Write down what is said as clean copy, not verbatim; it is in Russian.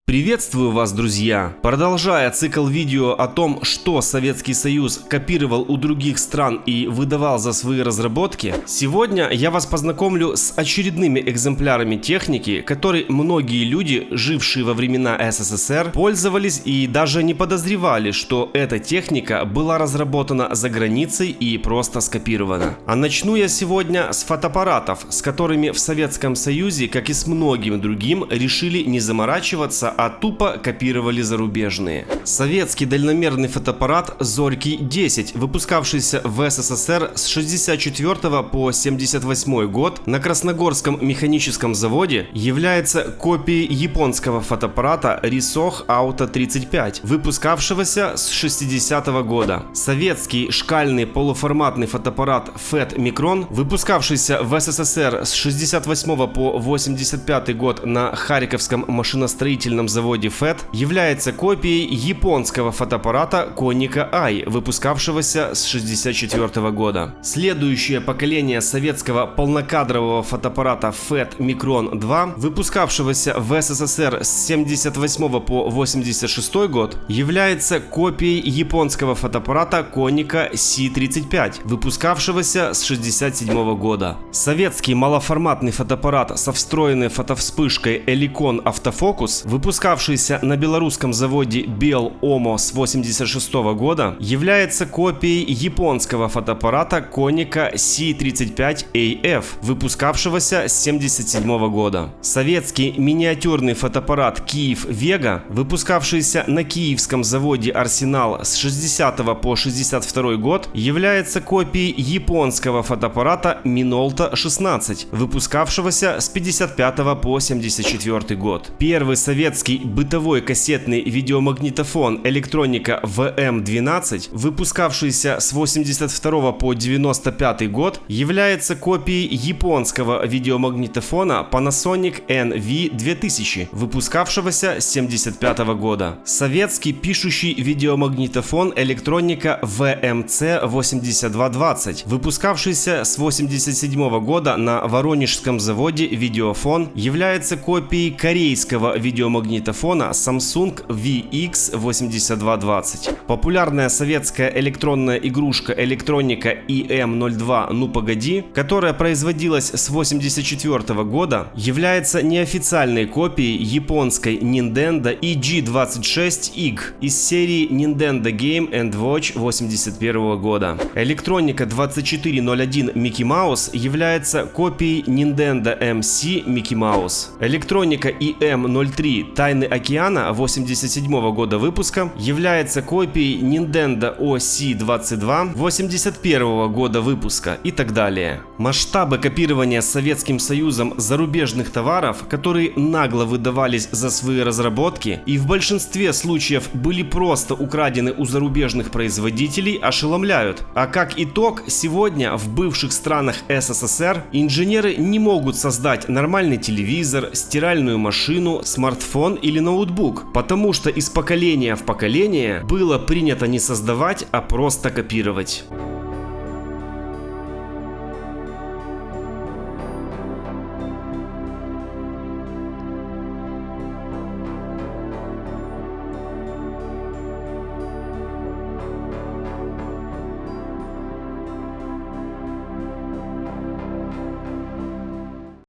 Приветствую вас, друзья! Продолжая цикл видео о том, что Советский Союз копировал у других стран и выдавал за свои разработки, сегодня я вас познакомлю с очередными экземплярами техники, которой многие люди, жившие во времена СССР, пользовались и даже не подозревали, что эта техника была разработана за границей и просто скопирована. А начну я сегодня с фотоаппаратов, с которыми в Советском Союзе, как и с многим другим, решили не заморачиваться, а тупо копировали зарубежные. Советский дальномерный фотоаппарат Зорький-10, выпускавшийся в СССР с 64 по 78 год на Красногорском механическом заводе, является копией японского фотоаппарата Рисох Auto 35, выпускавшегося с 60 года. Советский шкальный полуформатный фотоаппарат FET Micron, выпускавшийся в СССР с 68 по 85 год на Харьковском машиностроительном заводе FET, является копией японского фотоаппарата Konica I, выпускавшегося с 64 года. Следующее поколение советского полнокадрового фотоаппарата FET Micron 2, выпускавшегося в СССР с 78 по 86 год, является копией японского фотоаппарата Konica C35, выпускавшегося с 67 года. Советский малоформатный фотоаппарат со встроенной фотовспышкой Helicon Автофокус, выпускавшийся на белорусском заводе Беломо с 86 года, является копией японского фотоаппарата Konica C35AF, выпускавшегося с 77 года. Советский миниатюрный фотоаппарат Киев Вега, выпускавшийся на киевском заводе Арсенал с 60 по 62 год, является копией японского фотоаппарата Minolta 16, выпускавшегося с 55 по 74 год. Первый советский бытовой кассетный видеомагнитофон Электроника VM-12, выпускавшийся с 82 по 95 год, является копией японского видеомагнитофона Panasonic NV-2000, выпускавшегося с 75 года. Советский пишущий видеомагнитофон Электроника VMC-8220, выпускавшийся с 87 года на Воронежском заводе Видеофон, является копией корейского видеомагнитофона Samsung VX8220. Популярная советская электронная игрушка Электроника EM02 «Ну погоди», которая производилась с 84 года, является неофициальной копией японской Nintendo EG26IG из серии Nintendo Game & Watch 81 года. Электроника 2401 Mickey Mouse является копией Nintendo MC Mickey Mouse. Электроника EM03 Тайны океана 87 года выпуска является копией Nintendo OC22 81 года выпуска и так далее. Масштабы копирования Советским Союзом зарубежных товаров, которые нагло выдавались за свои разработки и в большинстве случаев были просто украдены у зарубежных производителей, ошеломляют. А как итог, сегодня в бывших странах СССР инженеры не могут создать нормальный телевизор, стиральную машину, смартфон или ноутбук, потому что из поколения в поколение было принято не создавать, а просто копировать.